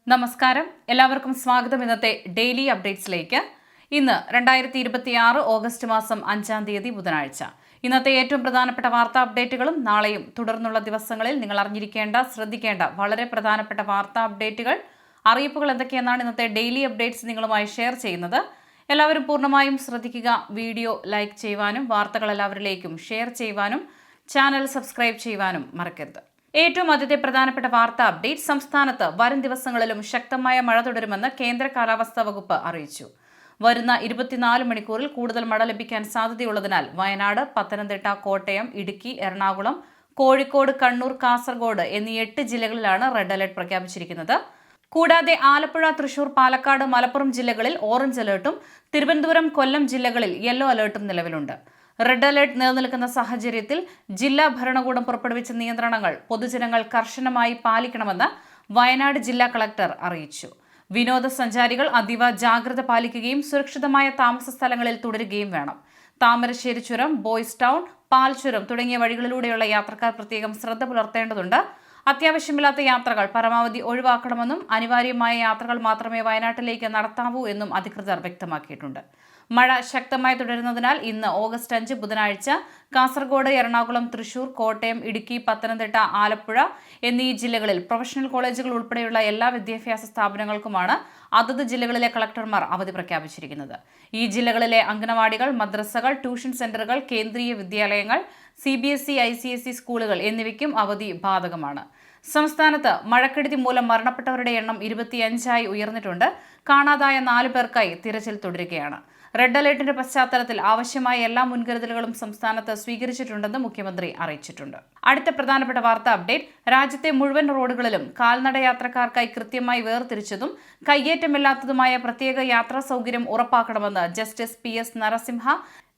നമസ്കാരം, എല്ലാവർക്കും സ്വാഗതം. ഇന്നത്തെ ഡെയിലി അപ്ഡേറ്റ്സിലേക്ക്. ഇന്ന് 2026 ഓഗസ്റ്റ് മാസം 5-ാം തീയതി ബുധനാഴ്ച. ഇന്നത്തെ ഏറ്റവും പ്രധാനപ്പെട്ട വാർത്താ അപ്ഡേറ്റുകളും നാളെയും തുടർന്നുള്ള ദിവസങ്ങളിൽ നിങ്ങൾ അറിഞ്ഞിരിക്കേണ്ട, ശ്രദ്ധിക്കേണ്ട വളരെ പ്രധാനപ്പെട്ട വാർത്താ അപ്ഡേറ്റുകൾ, അറിയിപ്പുകൾ എന്തൊക്കെയെന്നാണ് ഇന്നത്തെ ഡെയിലി അപ്ഡേറ്റ്സ് നിങ്ങളുമായി ഷെയർ ചെയ്യുന്നത്. എല്ലാവരും പൂർണ്ണമായും ശ്രദ്ധിക്കുക. വീഡിയോ ലൈക്ക് ചെയ്യുവാനും വാർത്തകൾ എല്ലാവരിലേക്കും ഷെയർ ചെയ്യുവാനും ചാനൽ സബ്സ്ക്രൈബ് ചെയ്യുവാനും മറക്കരുത്. ഏറ്റവും ആദ്യത്തെ പ്രധാനപ്പെട്ട വാർത്താ അപ്ഡേറ്റ്. സംസ്ഥാനത്ത് വരും ദിവസങ്ങളിലും ശക്തമായ മഴ തുടരുമെന്ന് കേന്ദ്ര കാലാവസ്ഥാ വകുപ്പ് അറിയിച്ചു. വരുന്ന 24 മണിക്കൂറിൽ കൂടുതൽ മഴ ലഭിക്കാൻ സാധ്യതയുള്ളതിനാൽ വയനാട്, പത്തനംതിട്ട, കോട്ടയം, ഇടുക്കി, എറണാകുളം, കോഴിക്കോട്, കണ്ണൂർ, കാസർഗോഡ് എന്നീ 8 ജില്ലകളിലാണ് റെഡ് അലർട്ട് പ്രഖ്യാപിച്ചിരിക്കുന്നത്. കൂടാതെ ആലപ്പുഴ, തൃശൂർ, പാലക്കാട്, മലപ്പുറം ജില്ലകളിൽ ഓറഞ്ച് അലർട്ടും തിരുവനന്തപുരം, കൊല്ലം ജില്ലകളിൽ യെല്ലോ അലർട്ടും നിലവിലുണ്ട്. റെഡ് അലർട്ട് നിലനിൽക്കുന്ന സാഹചര്യത്തിൽ ജില്ലാ ഭരണകൂടം പുറപ്പെടുവിച്ച നിയന്ത്രണങ്ങൾ പൊതുജനങ്ങൾ കർശനമായി പാലിക്കണമെന്ന് വയനാട് ജില്ലാ കളക്ടർ അറിയിച്ചു. വിനോദസഞ്ചാരികൾ അതീവ ജാഗ്രത പാലിക്കുകയും സുരക്ഷിതമായ താമസ സ്ഥലങ്ങളിൽ തുടരുകയും വേണം. താമരശ്ശേരി ചുരം, ബോയ്സ് ടൗൺ, പാൽ ചുരം തുടങ്ങിയ വഴികളിലൂടെയുള്ള യാത്രക്കാർ പ്രത്യേകം ശ്രദ്ധ പുലർത്തേണ്ടതുണ്ട്. അത്യാവശ്യമില്ലാത്ത യാത്രകൾ പരമാവധി ഒഴിവാക്കണമെന്നും അനിവാര്യമായ യാത്രകൾ മാത്രമേ വയനാട്ടിലേക്ക് നടത്താവൂ എന്നും അധികൃതർ വ്യക്തമാക്കിയിട്ടുണ്ട്. മഴ ശക്തമായി തുടരുന്നതിനാൽ ഇന്ന് ഓഗസ്റ്റ് 5 ബുധനാഴ്ച കാസർഗോഡ്, എറണാകുളം, തൃശൂർ, കോട്ടയം, ഇടുക്കി, പത്തനംതിട്ട, ആലപ്പുഴ എന്നീ ജില്ലകളിൽ പ്രൊഫഷണൽ കോളേജുകൾ ഉൾപ്പെടെയുള്ള എല്ലാ വിദ്യാഭ്യാസ സ്ഥാപനങ്ങൾക്കുമാണ് അതത് ജില്ലകളിലെ കളക്ടർമാർ അവധി പ്രഖ്യാപിച്ചിരിക്കുന്നത്. ഈ ജില്ലകളിലെ അംഗനവാടികൾ, മദ്രസകൾ, ട്യൂഷൻ സെന്ററുകൾ, കേന്ദ്രീയ വിദ്യാലയങ്ങൾ, CBSE, ICSE സ്കൂളുകൾ എന്നിവയ്ക്കും അവധി ബാധകമാണ്. സംസ്ഥാനത്ത് മഴക്കെടുതി മൂലം മരണപ്പെട്ടവരുടെ എണ്ണം 25ആയി ഉയർന്നിട്ടുണ്ട്. കാണാതായ 4 പേർക്കായി തിരച്ചിൽ തുടരുകയാണ്. റെഡ് അലർട്ടിന്റെ പശ്ചാത്തലത്തിൽ ആവശ്യമായ എല്ലാ മുൻകരുതലുകളും സംസ്ഥാനത്ത് സ്വീകരിച്ചിട്ടുണ്ടെന്ന് മുഖ്യമന്ത്രി അറിയിച്ചിട്ടുണ്ട്. അടുത്ത പ്രധാനപ്പെട്ട വാർത്താ അപ്ഡേറ്റ്. രാജ്യത്തെ മുഴുവൻ റോഡുകളിലും കാൽനട യാത്രക്കാർക്കായി കൃത്യമായി വേർതിരിച്ചതും കയ്യേറ്റമില്ലാത്തതുമായ പ്രത്യേക യാത്രാ സൗകര്യം ഉറപ്പാക്കണമെന്ന് justice PS Narasimha,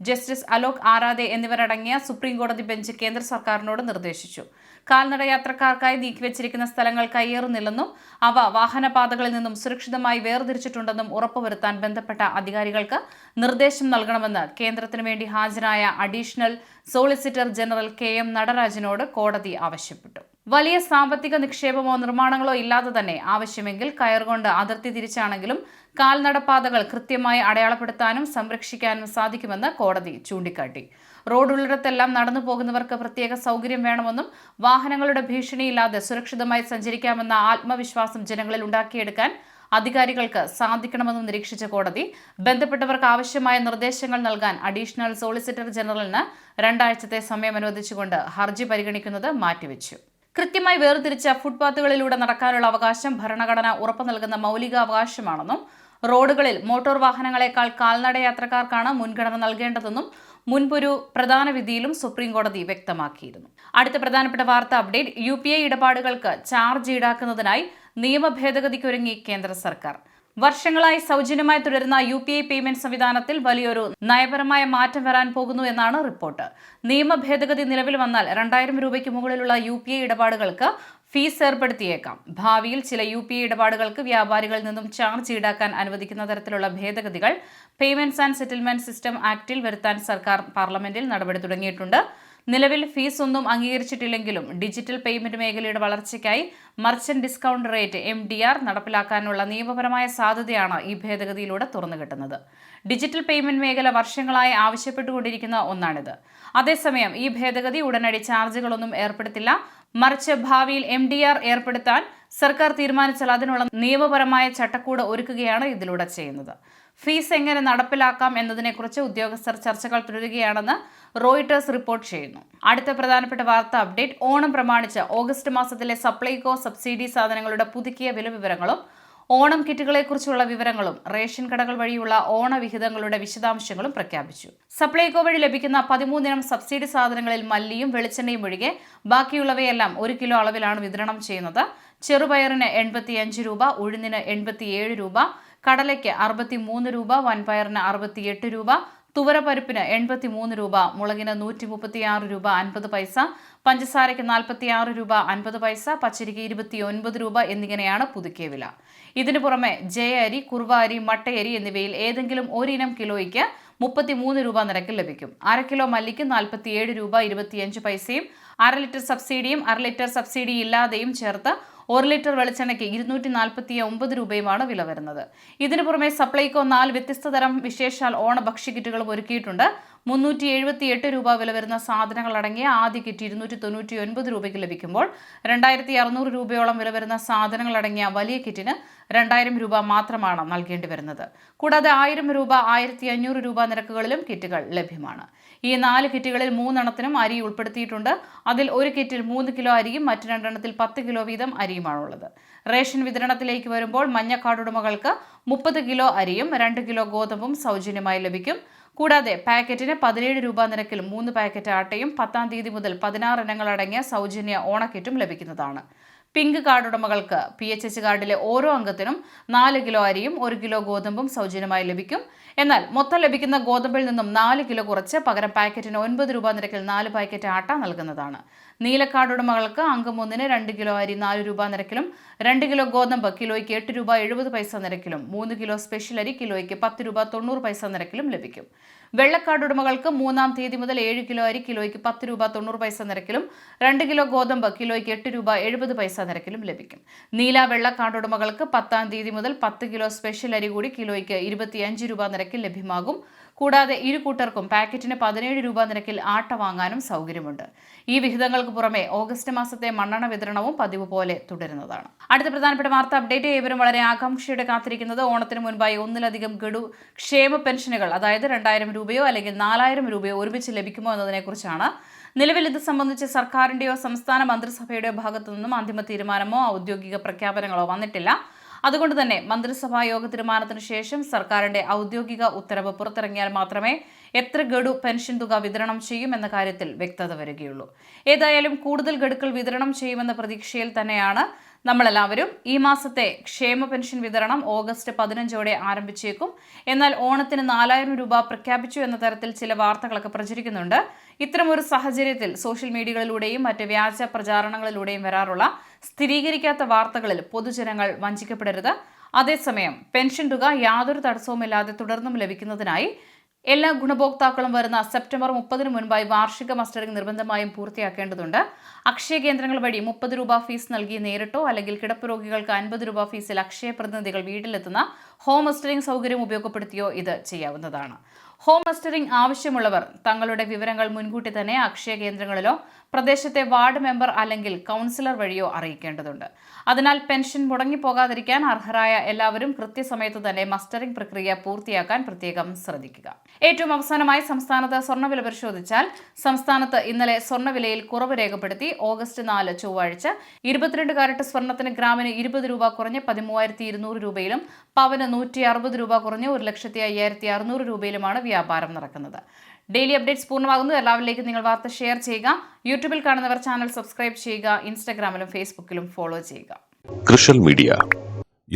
justice Alok Aradhe എന്നിവരടങ്ങിയ സുപ്രീംകോടതി ബെഞ്ച് കേന്ദ്ര സർക്കാരിനോട് നിർദ്ദേശിച്ചു. കാൽനട യാത്രക്കാർക്കായി നീക്കിവച്ചിരിക്കുന്ന സ്ഥലങ്ങൾ കയ്യേറുന്നില്ലെന്നും അവ വാഹനപാതകളിൽ നിന്നും സുരക്ഷിതമായി വേർതിരിച്ചിട്ടുണ്ടെന്നും ഉറപ്പുവരുത്താൻ ബന്ധപ്പെട്ട അധികാരികൾക്ക് നിർദ്ദേശം നൽകണമെന്ന് കേന്ദ്രത്തിനു വേണ്ടി ഹാജരായ അഡീഷണൽ സോളിസിറ്റർ ജനറൽ KM നടരാജനോട് കോടതി ആവശ്യപ്പെട്ടു. വലിയ സാമ്പത്തിക നിക്ഷേപമോ നിർമ്മാണങ്ങളോ ഇല്ലാതെ തന്നെ ആവശ്യമെങ്കിൽ കയറുകൊണ്ട് അതിർത്തി തിരിച്ചാണെങ്കിലും കാൽനടപ്പാതകൾ കൃത്യമായി അടയാളപ്പെടുത്താനും സംരക്ഷിക്കാനും സാധിക്കുമെന്ന് കോടതി ചൂണ്ടിക്കാട്ടി. റോഡുള്ളിടത്തെല്ലാം നടന്നു പോകുന്നവർക്ക് പ്രത്യേക സൗകര്യം വേണമെന്നും വാഹനങ്ങളുടെ ഭീഷണിയില്ലാതെ സുരക്ഷിതമായി സഞ്ചരിക്കാമെന്ന ആത്മവിശ്വാസം ജനങ്ങളിൽ ഉണ്ടാക്കിയെടുക്കാൻ അധികാരികൾക്ക് സാധിക്കണമെന്നും നിരീക്ഷിച്ച കോടതി ബന്ധപ്പെട്ടവർക്ക് ആവശ്യമായ നിർദ്ദേശങ്ങൾ നൽകാൻ അഡീഷണൽ സോളിസിറ്റർ ജനറലിന് 2 ആഴ്ചത്തെ സമയം അനുവദിച്ചുകൊണ്ട് ഹർജി പരിഗണിക്കുന്നത് മാറ്റിവെച്ചു. കൃത്യമായി വേർതിരിച്ച ഫുട്പാത്തുകളിലൂടെ നടക്കാനുള്ള അവകാശം ഭരണഘടന ഉറപ്പു നൽകുന്ന മൗലികാവകാശമാണെന്നും റോഡുകളിൽ മോട്ടോർ വാഹനങ്ങളെക്കാൾ കാൽനട യാത്രക്കാർക്കാണ് മുൻഗണന നൽകേണ്ടതെന്നും മുൻപൊരു പ്രധാന വിധിയിലും സുപ്രീം കോടതി വ്യക്തമാക്കിയിരുന്നു. അടുത്ത പ്രധാനപ്പെട്ട വാർത്താ അപ്ഡേറ്റ്. UPI ഇടപാടുകൾക്ക് ചാർജ് ഈടാക്കുന്നതിനായി നിയമ ഭേദഗതിക്കൊരുങ്ങി കേന്ദ്ര സർക്കാർ. വർഷങ്ങളായി സൗജന്യമായി തുടരുന്ന UPI പേയ്മെന്റ് സംവിധാനത്തിൽ വലിയൊരു നയപരമായ മാറ്റം വരാൻ പോകുന്നു എന്നാണ് റിപ്പോർട്ട്. നിയമ ഭേദഗതി നിലവിൽ വന്നാൽ 2000 രൂപയ്ക്ക് മുകളിലുള്ള UPI ഇടപാടുകൾക്ക് ഫീസ് ഏർപ്പെടുത്തിയേക്കാം. ഭാവിയിൽ ചില UPI ഇടപാടുകൾക്ക് വ്യാപാരികളിൽ നിന്നും ചാർജ് ഈടാക്കാൻ അനുവദിക്കുന്ന തരത്തിലുള്ള ഭേദഗതികൾ പേയ്മെന്റ്സ് ആൻഡ് സെറ്റിൽമെന്റ് സിസ്റ്റം ആക്ടിൽ വരുത്താൻ സർക്കാർ പാർലമെന്റിൽ നടപടി തുടങ്ങിയിട്ടുണ്ട്. നിലവിൽ ഫീസ് ഒന്നും അംഗീകരിച്ചിട്ടില്ലെങ്കിലും ഡിജിറ്റൽ പേയ്മെന്റ് മേഖലയുടെ വളർച്ചയ്ക്കായി മർച്ചന്റ് ഡിസ്കൗണ്ട് റേറ്റ് MDR നടപ്പിലാക്കാനുള്ള നിയമപരമായ സാധ്യതയാണ് ഈ ഭേദഗതിയിലൂടെ തുറന്നുകിട്ടുന്നത്. ഡിജിറ്റൽ പേയ്മെന്റ് മേഖല വർഷങ്ങളായി ആവശ്യപ്പെട്ടുകൊണ്ടിരിക്കുന്ന ഒന്നാണിത്. അതേസമയം ഈ ഭേദഗതി ഉടനടി ചാർജുകളൊന്നും ഏർപ്പെടുത്തില്ല. മറിച്ച് ഭാവിയിൽ MDR ഏർപ്പെടുത്താൻ സർക്കാർ തീരുമാനിച്ചാൽ അതിനുള്ള നിയമപരമായ ചട്ടക്കൂട് ഒരുക്കുകയാണ് ഇതിലൂടെ ചെയ്യുന്നത്. ഫീസ് എങ്ങനെ നടപ്പിലാക്കാം എന്നതിനെക്കുറിച്ച് ഉദ്യോഗസ്ഥർ ചർച്ചകൾ തുടരുകയാണെന്ന് റോയിട്ടേഴ്സ് റിപ്പോർട്ട് ചെയ്യുന്നു. അടുത്ത പ്രധാനപ്പെട്ട വാർത്താ അപ്ഡേറ്റ്. ഓണം പ്രമാണിച്ച് ഓഗസ്റ്റ് മാസത്തിലെ സപ്ലൈകോ സബ്സിഡി സാധനങ്ങളുടെ പുതുക്കിയ വില വിവരങ്ങളും ഓണം കിറ്റുകളെക്കുറിച്ചുള്ള വിവരങ്ങളും റേഷൻ കടകൾ വഴിയുള്ള ഓണവിഹിതങ്ങളുടെ വിശദാംശങ്ങളും പ്രഖ്യാപിച്ചു. സപ്ലൈകോ വഴി ലഭിക്കുന്ന 13 ഇനം സബ്സിഡി സാധനങ്ങളിൽ മല്ലിയും വെളിച്ചെണ്ണയും ഒഴികെ ബാക്കിയുള്ളവയെല്ലാം 1 കിലോ അളവിലാണ് വിതരണം ചെയ്യുന്നത്. ചെറുപയറിന് 85 രൂപ, ഉഴുന്നിന് 87 രൂപ, കടലയ്ക്ക് 63 രൂപ, വൻപയറിന് 68 രൂപ, തുവരപ്പരിപ്പിന് 83 രൂപ, മുളകിന് 136 രൂപ 50 പൈസ, പഞ്ചസാരയ്ക്ക് 46 രൂപ 50 പൈസ, പച്ചരിക്ക് 29 രൂപ എന്നിങ്ങനെയാണ് പുതുക്കിയ വില. ഇതിനു പുറമെ ജയ അരി, കുറുവ അരി, മട്ടയരി എന്നിവയിൽ ഏതെങ്കിലും ഒരിനം കിലോയ്ക്ക് 33 രൂപ നിരക്കിൽ ലഭിക്കും. 1/2 കിലോ മല്ലിക്ക് 47 രൂപ 25 പൈസയും 1/2 ലിറ്റർ സബ്സിഡിയും 1/2 ലിറ്റർ സബ്സിഡി ഇല്ലാതെയും ചേർത്ത് 1 ലിറ്റർ വെളിച്ചെണ്ണയ്ക്ക് 249 രൂപയുമാണ് വില വരുന്നത്. ഇതിനു പുറമെ സപ്ലൈകോ 4 വ്യത്യസ്ത തരം വിശേഷാൽ ഓണ ഭക്ഷ്യക്കിറ്റുകളും ഒരുക്കിയിട്ടുണ്ട്. 378 രൂപ വില വരുന്ന സാധനങ്ങൾ അടങ്ങിയ ആദ്യ കിറ്റ് 299 രൂപയ്ക്ക് ലഭിക്കുമ്പോൾ 2600 രൂപയോളം വില വരുന്ന സാധനങ്ങൾ അടങ്ങിയ വലിയ കിറ്റിന് 2000 രൂപ മാത്രമാണ് നൽകേണ്ടി വരുന്നത്. കൂടാതെ 1000 രൂപ, 1500 രൂപ നിരക്കുകളിലും കിറ്റുകൾ ലഭ്യമാണ്. ഈ 4 കിറ്റുകളിൽ 3 എണ്ണത്തിനും അരി ഉൾപ്പെടുത്തിയിട്ടുണ്ട്. അതിൽ ഒരു കിറ്റിൽ 3 കിലോ അരിയും മറ്റ് 2 എണ്ണത്തിൽ 10 കിലോ വീതം അരിയുമാണുള്ളത്. റേഷൻ വിതരണത്തിലേക്ക് വരുമ്പോൾ മഞ്ഞ കാർഡ് ഉടമകൾക്ക് 30 കിലോ അരിയും 2 കിലോ ഗോതമ്പും സൗജന്യമായി ലഭിക്കും. കൂടാതെ പാക്കറ്റിന് 17 രൂപ നിരക്കിൽ 3 പാക്കറ്റ് ആട്ടയും 10-ാം തീയതി മുതൽ 16 ഇനങ്ങൾ അടങ്ങിയ സൗജന്യ ഓണക്കിറ്റും ലഭിക്കുന്നതാണ്. പിങ്ക് കാർഡ് ഉടമകൾക്ക് PHH കാർഡിലെ ഓരോ അംഗത്തിനും 4 കിലോ അരിയും 1 കിലോ ഗോതമ്പും സൗജന്യമായി ലഭിക്കും. എന്നാൽ മൊത്തം ലഭിക്കുന്ന ഗോതമ്പിൽ നിന്നും 4 കിലോ കുറച്ച് പകരം പാക്കറ്റിന് 9 രൂപ നിരക്കിൽ 4 പാക്കറ്റ് ആട്ട നൽകുന്നതാണ്. നീല കാർഡ് ഉടമകൾക്ക് അംഗം ഒന്നിന് 2 കിലോ അരി 4 രൂപ നിരക്കിലും 2 കിലോ ഗോതമ്പ് കിലോയ്ക്ക് 8 രൂപ 70 പൈസ നിരക്കിലും 3 കിലോ സ്പെഷ്യൽ അരി കിലോയ്ക്ക് 10 രൂപ 90 പൈസ നിരക്കിലും ലഭിക്കും. വെള്ളക്കാർഡ് ഉടമകൾക്ക് 3-ാം തീയതി മുതൽ 7 കിലോ അരി കിലോയ്ക്ക് 10 രൂപ 90 പൈസ നിരക്കിലും 2 കിലോ ഗോതമ്പ് കിലോയ്ക്ക് 8 രൂപ 70 പൈസ നിരക്കിലും ലഭിക്കും. നീല വെള്ള കാർഡ് ഉടമകൾക്ക് 10-ാം തീയതി മുതൽ 10 കിലോ സ്പെഷ്യൽ അരി കൂടി കിലോയ്ക്ക് 25 രൂപ നിരക്കിൽ ലഭ്യമാകും. കൂടാതെ ഇരു കൂട്ടർക്കും പാക്കറ്റിന് 17 രൂപ നിരക്കിൽ ആട്ട വാങ്ങാനും സൗകര്യമുണ്ട്. ഈ വിഹിതങ്ങൾക്ക് പുറമെ ഓഗസ്റ്റ് മാസത്തെ മണ്ണെണ്ണ വിതരണവും പതിവ് പോലെ തുടരുന്നതാണ്. അടുത്ത പ്രധാനപ്പെട്ട വാർത്ത അപ്ഡേറ്റ് ഏവരും വളരെ ആകാംക്ഷയോടെ കാത്തിരിക്കുന്നത് ഓണത്തിന് മുൻപായി ഒന്നിലധികം ഗഡു ക്ഷേമ പെൻഷനുകൾ, അതായത് 2000 രൂപയോ അല്ലെങ്കിൽ 4000 രൂപയോ ഒരുമിച്ച് ലഭിക്കുമോ എന്നതിനെക്കുറിച്ചാണ്. നിലവിൽ ഇത് സംബന്ധിച്ച് സർക്കാരിന്റെയോ സംസ്ഥാന മന്ത്രിസഭയുടെയോ ഭാഗത്തു നിന്നും അന്തിമ തീരുമാനമോ ഔദ്യോഗിക പ്രഖ്യാപനങ്ങളോ വന്നിട്ടില്ല. അതുകൊണ്ട് തന്നെ മന്ത്രിസഭാ യോഗ തീരുമാനത്തിന് ശേഷം സർക്കാരിന്റെ ഔദ്യോഗിക ഉത്തരവ് പുറത്തിറങ്ങിയാൽ മാത്രമേ എത്ര ഗഡു പെൻഷൻ തുക വിതരണം ചെയ്യും എന്ന കാര്യത്തിൽ വ്യക്തത വരികയുള്ളൂ. ഏതായാലും കൂടുതൽ ഗഡുക്കൾ വിതരണം ചെയ്യുമെന്ന പ്രതീക്ഷയിൽ തന്നെയാണ് നമ്മളെല്ലാവരും. ഈ മാസത്തെ ക്ഷേമ പെൻഷൻ വിതരണം ഓഗസ്റ്റ് 15 ആരംഭിച്ചേക്കും. എന്നാൽ ഓണത്തിന് 4000 രൂപ പ്രഖ്യാപിച്ചു എന്ന തരത്തിൽ ചില വാർത്തകളൊക്കെ പ്രചരിക്കുന്നുണ്ട്. ഇത്തരമൊരു സാഹചര്യത്തിൽ സോഷ്യൽ മീഡിയകളിലൂടെയും മറ്റ് വ്യാജ പ്രചാരണങ്ങളിലൂടെയും വരാറുള്ള സ്ഥിരീകരിക്കാത്ത വാർത്തകളിൽ പൊതുജനങ്ങൾ വഞ്ചിക്കപ്പെടരുത്. അതേസമയം പെൻഷൻ തുക യാതൊരു തടസ്സവുമില്ലാതെ തുടർന്നും ലഭിക്കുന്നതിനായി എല്ലാ ഗുണഭോക്താക്കളും വരുന്ന സെപ്റ്റംബർ 30 മുൻപായി വാർഷിക മസ്റ്ററിംഗ് നിർബന്ധമായും പൂർത്തിയാക്കേണ്ടതുണ്ട്. അക്ഷയ കേന്ദ്രങ്ങൾ വഴി 30 രൂപ ഫീസ് നൽകി നേരിട്ടോ അല്ലെങ്കിൽ കിടപ്പ് രോഗികൾക്ക് 50 രൂപ ഫീസിൽ അക്ഷയ പ്രതിനിധികൾ വീട്ടിലെത്തുന്ന ഹോം മസ്റ്ററിംഗ് സൗകര്യം ഉപയോഗപ്പെടുത്തിയോ ഇത് ചെയ്യാവുന്നതാണ്. ഹോം മസ്റ്ററിംഗ് ആവശ്യമുള്ളവർ തങ്ങളുടെ വിവരങ്ങൾ മുൻകൂട്ടി തന്നെ അക്ഷയ കേന്ദ്രങ്ങളിലോ പ്രദേശത്തെ വാർഡ് മെമ്പർ അല്ലെങ്കിൽ കൗൺസിലർ വഴിയോ അറിയിക്കേണ്ടതുണ്ട്. അതിനാൽ പെൻഷൻ മുടങ്ങിപ്പോകാതിരിക്കാൻ അർഹരായ എല്ലാവരും കൃത്യസമയത്ത് തന്നെ മസ്റ്ററിംഗ് പ്രക്രിയ പൂർത്തിയാക്കാൻ പ്രത്യേകം ശ്രദ്ധിക്കുക. ഏറ്റവും അവസാനമായി സംസ്ഥാനത്ത് സ്വർണ്ണവില പരിശോധിച്ചാൽ സംസ്ഥാനത്ത് ഇന്നലെ സ്വർണ്ണവിലയിൽ കുറവ് രേഖപ്പെടുത്തി. ഓഗസ്റ്റ് 4 ചൊവ്വാഴ്ച 22 കാരറ്റ് സ്വർണ്ണത്തിന് ഗ്രാമിന് 20 രൂപ കുറഞ്ഞ് 13,200 രൂപയിലും പവന് 160 രൂപ കുറഞ്ഞ് 1,56,600 രൂപയിലുമാണ് വ്യാപാരം നടക്കുന്നത്. ഡെയിലി അപ്ഡേറ്റ്സ് പൂർണ്ണമാകുന്നു. എല്ലാവരിലേക്കും നിങ്ങൾ വാർത്ത ഷെയർ ചെയ്യുക. യൂട്യൂബിൽ കാണുന്നവർ ചാനൽ സബ്സ്ക്രൈബ് ചെയ്യുക. ഇൻസ്റ്റാഗ്രാമിലും ഫേസ്ബുക്കിലും ഫോളോ ചെയ്യുക. കൃഷൽ മീഡിയ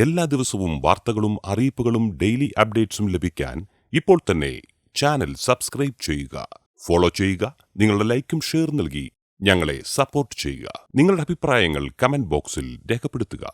എല്ലാ ദിവസവും വാർത്തകളും അറിയിപ്പുകളും ഡെയിലി അപ്ഡേറ്റ്സും ലഭിക്കാൻ ഇപ്പോൾ തന്നെ ചാനൽ സബ്സ്ക്രൈബ് ചെയ്യുക, ഫോളോ ചെയ്യുക. നിങ്ങളുടെ ലൈക്കും ഷെയർ നൽകി ഞങ്ങളെ സപ്പോർട്ട് ചെയ്യുക. നിങ്ങളുടെ അഭിപ്രായങ്ങൾ കമന്റ് ബോക്സിൽ രേഖപ്പെടുത്തുക.